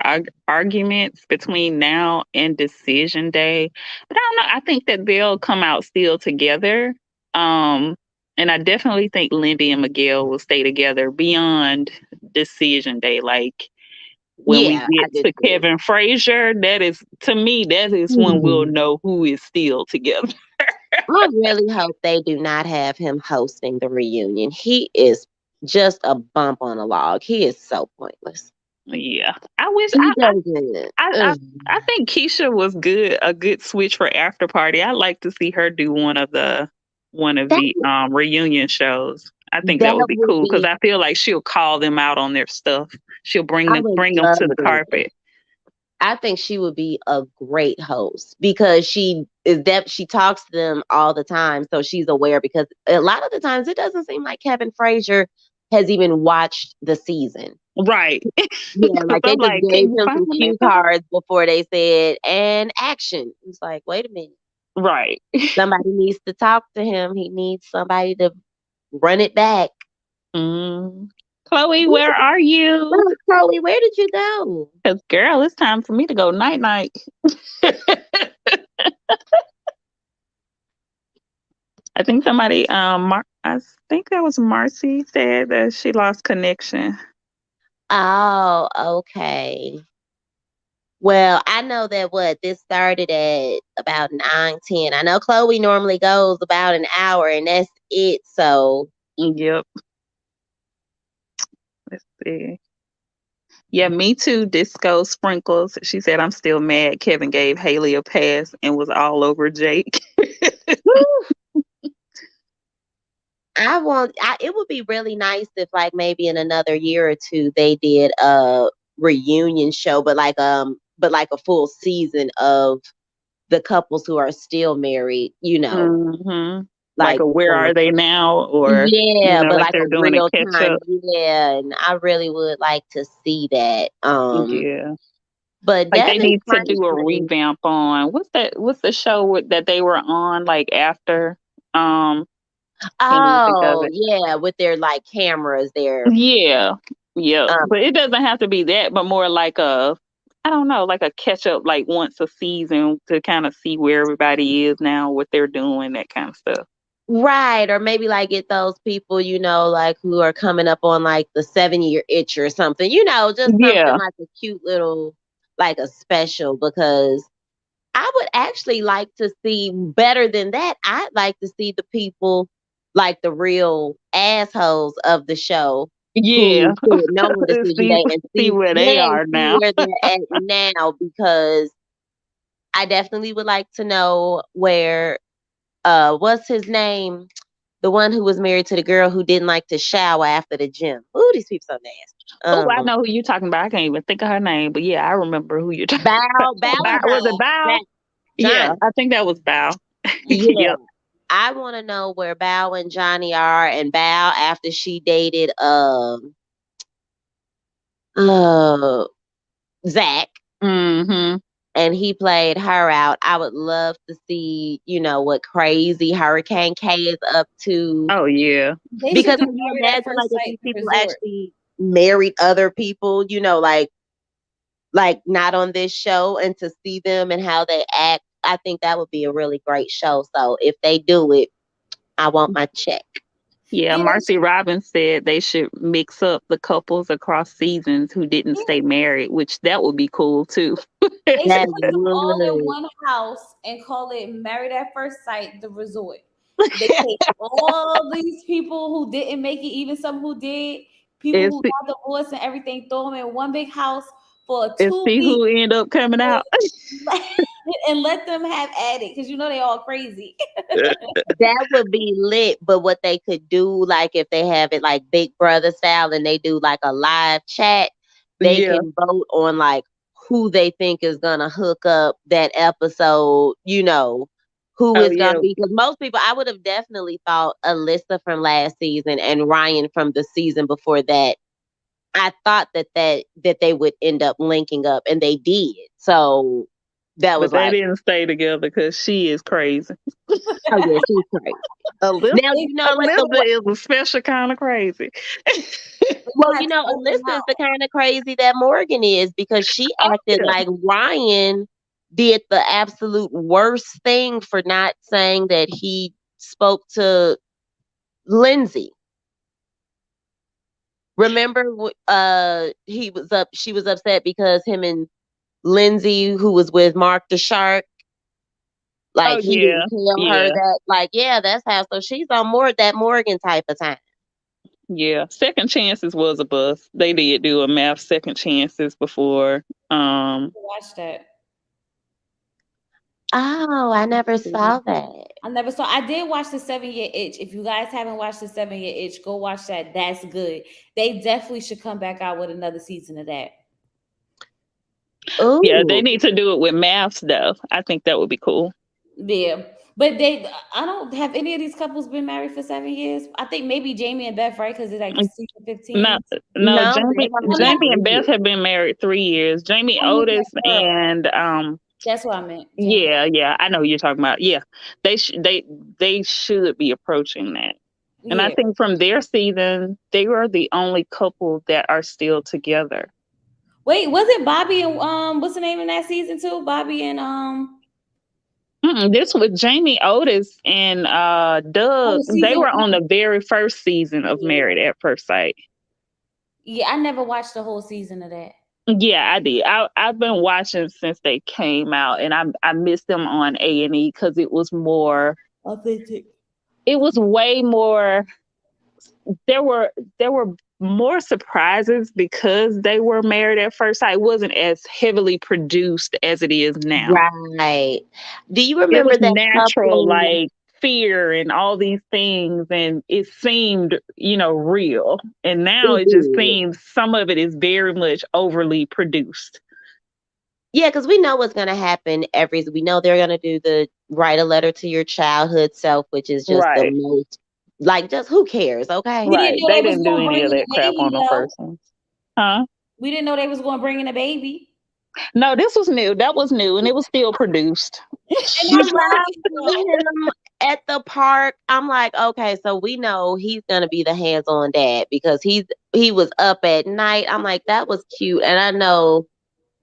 arguments between now and decision day, but I don't know. I think that they'll come out still together. Um, and I definitely think Lindy and Miguel will stay together beyond decision day. Like when we Yeah, I get do to too. Kevin Frazier, that is, to me, that is when we'll Mhm. know who is still together. I really hope they do not have him hosting the reunion. He is just a bump on a log. He is so pointless. Yeah, I wish He does good. I, I Ugh. I think Keisha was good, a good switch for after party. I like to see her do one of That the reunion shows. I think that that would be would cool because be. I feel like she'll call them out on their stuff. She'll I would bring them love to the it. carpet. I think she would be a great host because she talks to them all the time, so she's aware. Because a lot of the times, it doesn't seem like Kevin Frazier has even watched the season. Right. Yeah, Because like they I'm just like, can gave you him find some me cue some? cards before they said and action. It's like, wait a minute. Right. Somebody needs to talk to him. He needs somebody to run it back. Mm. Chloe, where are you? Chloe, where did you go? Because girl, it's time for me to go night night. I think somebody, I think that was Marcy said that she lost connection. Oh, okay. Well, I know that this started at about 9:10. I know Chloe normally goes about an hour and that's it. So Yep. Let's see. Yeah, me too. Disco Sprinkles. She said, I'm still mad. Kevin gave Haley a pass and was all over Jake. it would be really nice if like maybe in another year or two they did a reunion show, but like a full season of the couples who are still married, hmm Like like a Where Are They Now? Or, yeah, but like like a they're doing a real catch time, up. yeah, and I really would like to see that. Yeah. But Like they Devin need to do a Fraser, revamp on what's the show that they were on like after um can't even think of oh it. yeah, with their like cameras there. Yeah. Yeah. Um, But it doesn't have to be that, but more like a, I don't know, like a catch up like once a season to kind of see where everybody is now, what they're doing, that kind of stuff. right, or maybe like get those people, like who are coming up on like the 7-year itch or something, just something Yeah. like a cute little like a special because I would actually like to see better than that. I'd like to see the people like the real assholes of the show Yeah. who said no on Decision see Day and see see, where they yeah, and are see now. where they're at now, because I definitely would like to know where what's his name? The one who was married to the girl who didn't like to shower after the gym. Ooh, these people so nasty. Oh, I know who you're talking about. I can't even think of her name, but yeah, I remember who you're talking about. Bow and Was it Bow? Yeah, Johnny. I think that was Bow. Yeah. Yep. I want to know where Bow and Johnny are, and Bow after she dated uh Zach, Mm-hmm. and he played her out. I would love to see, what crazy Hurricane K is up to. Oh yeah. They should Because do can you Married at imagine, like, First if Sight these the people resort. actually married other people, like not on this show, and to see them and how they act, I think that would be a really great show. So if they do it, I want my check. Yeah, Yeah, Marcy Robbins said they should mix up the couples across seasons who didn't yeah. stay married, which that would be cool too. They should That put them all in would. one house and call it Married at First Sight, the resort. They take all these people who didn't make it, even some who did, people and, who see, got divorced and everything, throw them in one big house for a and two see week who end up coming out. and let them have at it because they all crazy. That would be lit, but what they could do, like if they have it like Big Brother style and they do like a live chat, they Yeah. can vote on like who they think is gonna hook up that episode, who Oh is gonna yeah. be, because most people, I would have definitely thought Alyssa from last season and Ryan from the season before that. I thought that they would end up linking up, and they did. So that But was they like, didn't stay together because she is crazy. oh yeah, she's crazy. Alyssa, Now what Alyssa is a special kind of crazy. We're Well, gonna have to vote them Alyssa is the out. kind of crazy that Morgan is, because she Oh acted yeah. like Ryan did the absolute worst thing for not saying that he spoke to Lindsay. Remember, she was upset because him and Lindsay, who was with Mark the Shark, Oh like he yeah. didn't tell her Yeah. that. Like, yeah, that's how. So she's on more that Morgan type of time. Yeah. Second chances was a bust. They did do a math second chances before. Watch that. Oh, I never saw that. I never saw. I did watch the 7 Year Itch. If you guys haven't watched the 7 Year Itch, go watch that. That's good. They definitely should come back out with another season of that. Yeah, they Ooh. need to do it with maths though. I think that would be cool. Yeah, but I don't have any of these couples been married for 7 years. I think maybe Jamie and Beth, right? Because it's like season No, 15. no, No, they Jamie, only Oh no, Jamie and Beth agreed. have been married 3 years. Jamie I mean Otis that girl. and That's what I meant, Jamie. yeah, yeah, I know who you're talking about. Yeah, they should be approaching that. And I Yeah. think from their season, they were the only couple that are still together. Wait, was it Bobby and what's the name in that season too? Bobby and This with Jamie Otis and oh Doug. They season were on one. the very first season of Yeah. Married at First Sight. Yeah, I never watched the whole season of that. Yeah, I did. I've been watching since they came out, and I missed them on A&E because it was more. Authentic. It was way more. There were more surprises because they were Married at First Sight. It wasn't as heavily produced as it is now. Right. Do you It remember was that natural, couple? like fear and all these things, and it seemed, real. And now It it just did. seems some of it is very much overly produced. Yeah, because we know what's gonna happen we know they're gonna do the write a letter to your childhood self, which is just the Right, most, like, just who cares, okay? We didn't right. know They they was didn't do going to any bring of in a that crap baby on the though. first one. Huh? We didn't know they was going to bring in a baby. No, this was new. That was new, and it was still produced. And I Yeah, love I it seen though. him at the park. I'm like, okay, so we know he's gonna be the hands-on dad, because he was up at night. I'm like, that was cute, and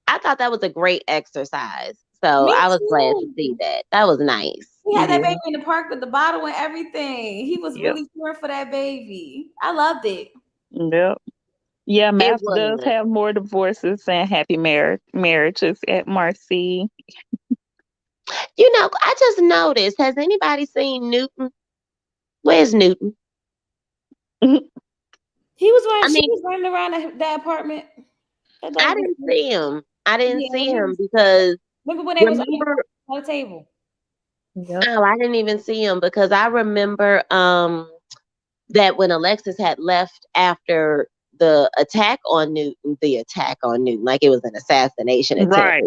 I thought that was a great exercise. So Me I was glad to see too. that. That was nice. He had that Yeah. baby in the park with the bottle and everything. He was Yep. really caring for that baby. I loved it. Yep. Yeah, It Maps does was. have more divorces and happy marriages at Marcy. I just noticed. Has anybody seen Newton? Where's Newton? He was running. I She mean, was running around that apartment. That I dog was didn't there. see him. I didn't Yeah, see when he him was. because Remember when they was remember, on the table? Yep. oh, I didn't even see him because I remember that when Alexis had left after the attack on Newton, like it was an assassination attempt. Right.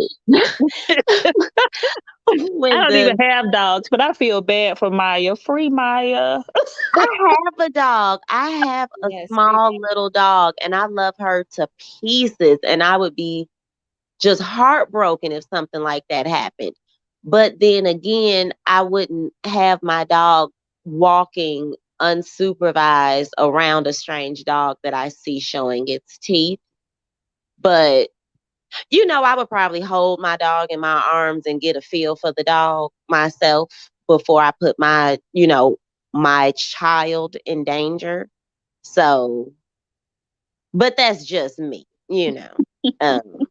I when don't even the have dogs, but I feel bad for Maya. Free Maya. I have a dog. I have a Yes, free. small little dog and I love her to pieces and I would be just heartbroken if something like that happened. But then again, I wouldn't have my dog walking unsupervised around a strange dog that I see showing its teeth. But I would probably hold my dog in my arms and get a feel for the dog myself before I put my child in danger. So, but that's just me.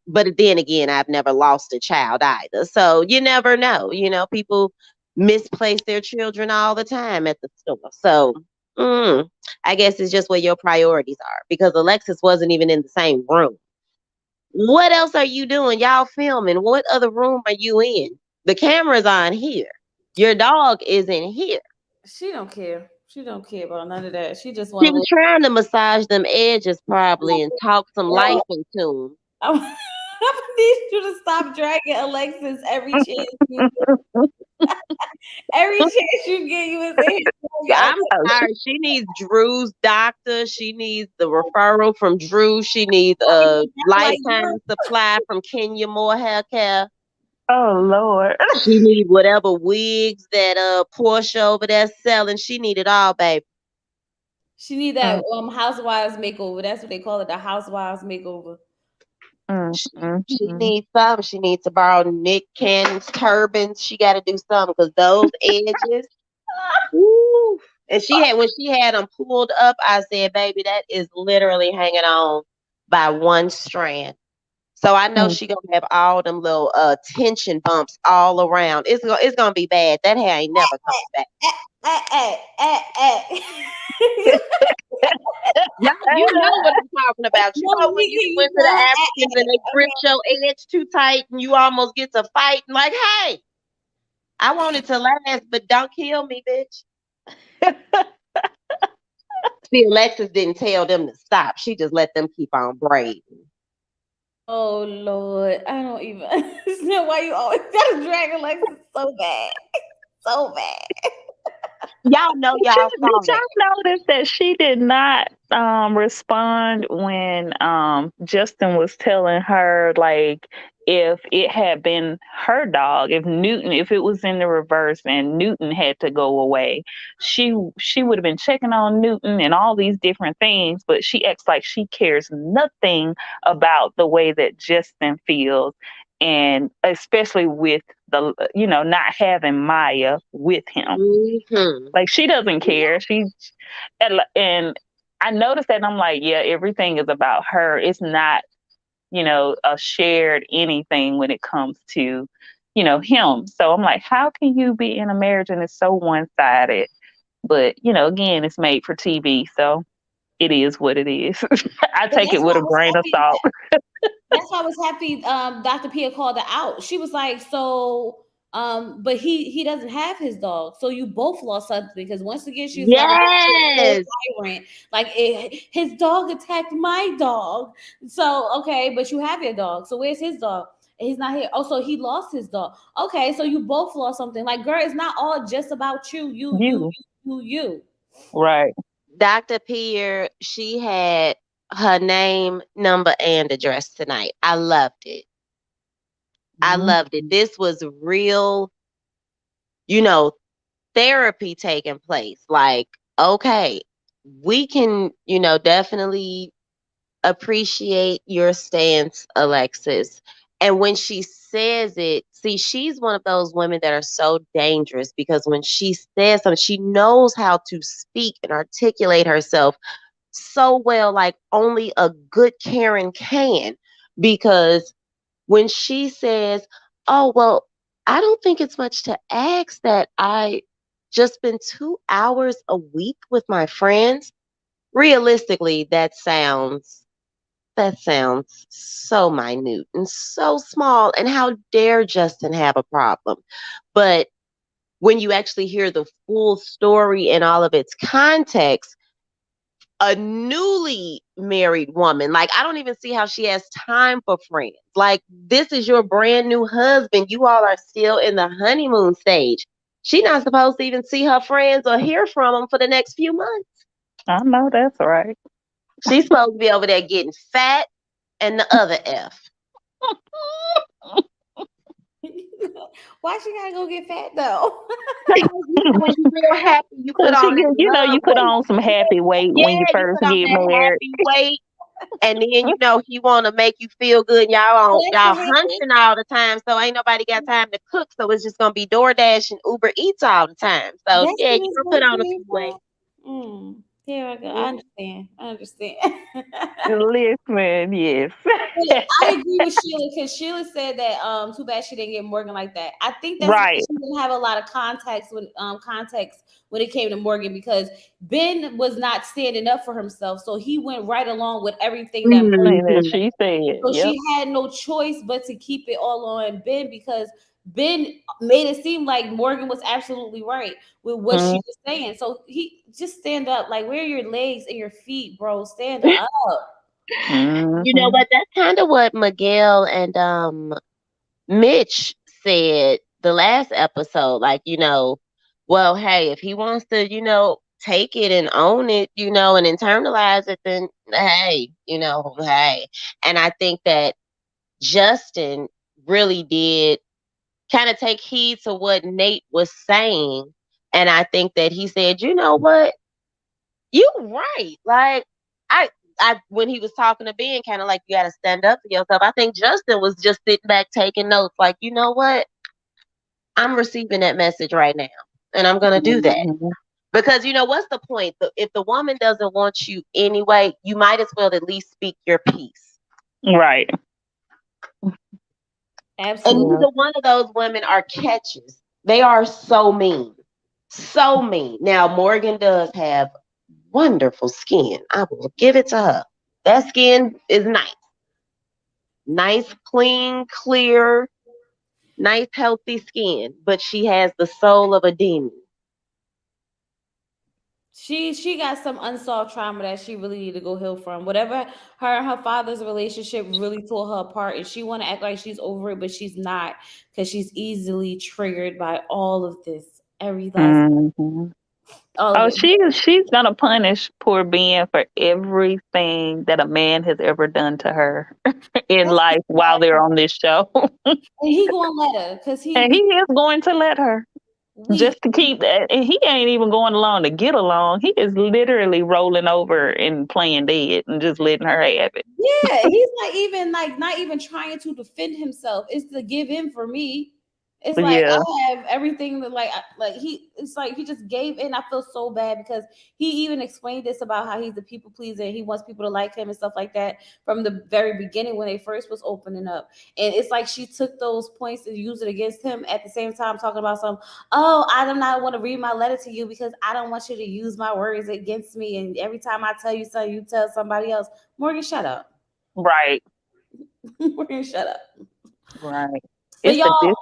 But then again, I've never lost a child either. So you never know. People misplace their children all the time at the store. So mm, I guess it's just where your priorities are because Alexis wasn't even in the same room. What else are you doing? Y'all filming. What other room are you in? The camera's on here. Your dog is in here. She don't care. She don't care about none of that. She just She want to was live. trying to massage them edges probably and talk some life into them. I need you to stop dragging Alexis every chance you get. Every chance you get, you was in here. I'm Oh, sorry. She needs Drew's doctor. She needs the referral from Drew. She needs a Like, lifetime supply from Kenya Moore Hair Care. oh Lord. She need whatever wigs that Portia over there selling. She need it all, baby. she need that housewives makeover. That's what they call it, the housewives makeover. She needs some. She needs to borrow Nick Cannon's turbans. She got to do something because those edges. Woo. And when she had them pulled up, I said, "Baby, that is literally hanging on by one strand." So I know she gonna have all them little tension bumps all around. It's gonna be bad. That hair ain't never coming back. You You know what I'm talking about. You no know when we you hear you went to the now. Africans and they gripped your edge too tight and you almost get to fighting like, hey, I want it to last, but don't kill me, bitch. See, Alexis didn't tell them to stop. She just let them keep on braiding. Oh Lord, I don't even understand why you always gotta drag Alexis so bad, so bad. Y'all know y'all Did saw that. y'all notice that she did not respond when Justin was telling her, like, if it had been her dog, if it was in the reverse and Newton had to go away, she would have been checking on Newton and all these different things, but she acts like she cares nothing about the way that Justin feels, and especially with the not having Maya with him. Hmm. Like, she doesn't care. And I noticed that, and I'm like, yeah, everything is about her. It's not, a shared anything when it comes to, him. So I'm like, how can you be in a marriage and it's so one sided? But, again, it's made for TV. So it is what it is. I But take it with a grain of salt. that's why I was happy Dr. Pia called her out. She was like, so but he doesn't have his dog. So you both lost something because once again she was about to go Yes. tyrant. Like his dog attacked my dog. So okay, but you have your dog. So where's his dog? He's not here. Oh, so he lost his dog. Okay, so you both lost something. Like, girl, it's not all just about you, You. you. Right. Dr. Peer, she had her name, number, and address tonight. I loved it. I Mhm. loved it. This was real, you know, therapy taking place. Like, okay, we can, definitely appreciate your stance, Alexis. And when she says it, see, she's one of those women that are so dangerous because when she says something, she knows how to speak and articulate herself so well, like only a good Karen can. Because when she says, oh, well, I don't think it's much to ask that I just spend 2 hours a week with my friends. realistically, that sounds so minute and so small. And how dare Justin have a problem? But when you actually hear the full story and all of its context, a newly married woman, like, I don't even see how she has time for friends. Like, this is your brand new husband. You all are still in the honeymoon stage. She's not supposed to even see her friends or hear from them for the next few months. I know that's right. She's supposed to be over there getting fat and the other F. Why she gotta go get fat though? When you real happy, you put Cause on that you love put weight. on some happy weight Yeah, when you you first put on get that married. happy weight, and then he want to make you feel good. Well, that's Y'all what happened. hunching all the time, so ain't nobody got time to cook. So it's just gonna be DoorDash and Uber Eats all the time. So That's yeah, where you this gonna put weight on a came few weight. from. Here I go. I Yeah. understand. I understand. Listen, yes. But I agree with Sheila because Sheila said that too bad she didn't get Morgan like that. I think that's why Right. she didn't have a lot of context when it came to Morgan because Ben was not standing up for himself, so he went right along with everything that Morgan. And that Mhm. she said, So yep. she had no choice but to keep it all on Ben because Ben made it seem like Morgan was absolutely right with what she Mm, was saying. So he just stand up, like where are your legs and your feet, bro? Stand up. You know mm-hmm. what? That's kind of what Miguel and Mitch said the last episode. Like, well, hey, if he wants to, take it and own it, and internalize it, then hey, hey. And I think that Justin really did kind of take heed to what Nate was saying. And I think that he said, you know what? You right. Like, I when he was talking to Ben, kind of like you got to stand up for yourself. I think Justin was just sitting back taking notes, like, you know what? I'm receiving that message right now, and I'm gonna do that Mm-hmm. because what's the point? If the woman doesn't want you anyway, you might as well at least speak your piece. Right. And Absolutely. Yeah. neither one of those women are catches. They are so mean, so mean. Now Morgan does have wonderful skin. I will give it to her. That skin is nice. Nice, clean, clear, nice, healthy skin. But she has the soul of a demon. She got some unsolved trauma that she really need to go heal from. Whatever her and her father's relationship really tore her apart, and she want to act like she's over it, but she's not because she's easily triggered by all of this, every last Hmm. all of Oh, it. she's gonna punish poor Ben for everything that a man has ever done to her in That's the life while sad they're part. on this show. And he gonna let her because And he is going to let her we just to keep that. And he ain't even going along to get along. He is literally rolling over and playing dead and just letting her have it. yeah, he's not even trying to defend himself. It's to give in for me. It's But like yeah, I have everything that like he. It's like he just gave in. I feel so bad because he even explained this about how he's a people pleaser and he wants people to like him and stuff like that from the very beginning when they first was opening up. And it's like she took those points and used it against him at the same time talking about some. Oh, I do not want to read my letter to you because I don't want you to use my words against me. And every time I tell you something, you tell somebody else. Morgan, shut up. right, Morgan, shut up. right. But It's the y'all, this.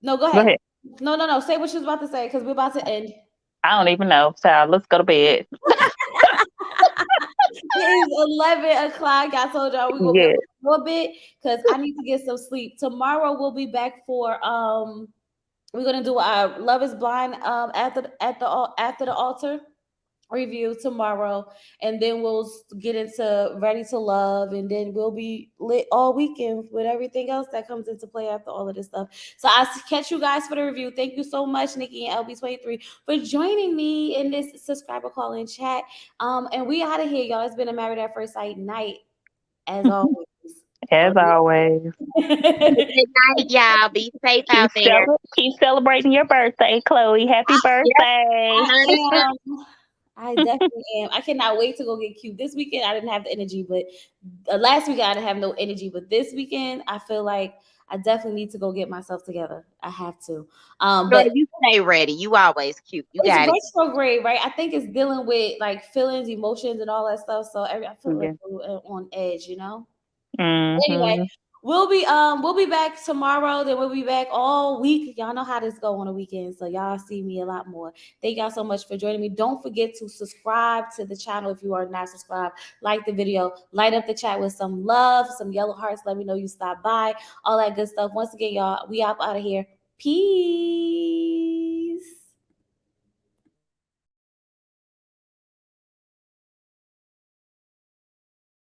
no, go Go ahead. ahead. No. Say what she was about to say because we're about to end. I don't even know. So let's go to bed. It is 11 o'clock. I told y'all we're gonna be up Yeah. a little bit because I need to get some sleep. Tomorrow we'll be back for we're gonna do our Love is Blind after the altar review tomorrow, and then we'll get into Ready to Love, and then we'll be lit all weekend with everything else that comes into play after all of this stuff. So I'll catch you guys for the review. Thank you so much, Nikki and LB23, for joining me in this subscriber call in chat. And we out of here, y'all. It's been a Married at First Sight night, as always. As always. Good night, y'all. Be safe out there. Keep celebrating your birthday, Chloe. Happy Yep, birthday. 100%. I am. I definitely am. I cannot wait to go get cute. This weekend I didn't have the energy, but last weekend I didn't have no energy. But this weekend I feel like I definitely need to go get myself together. I have to. Girl, But you stay ready. You always cute. You it's got it. retrograde, right? I think it's dealing with like feelings, emotions, and all that stuff. So I feel like Yeah. on edge, you know. Anyway, Mm-hmm. we'll be back tomorrow. Then we'll be back all week. Y'all know how this go on the weekend, so y'all see me a lot more. Thank y'all so much for joining me. Don't forget to subscribe to the channel if you are not subscribed. Like the video, light up the chat with some love, some yellow hearts. Let me know you stopped by. All that good stuff. Once again, y'all, we out of here. Peace.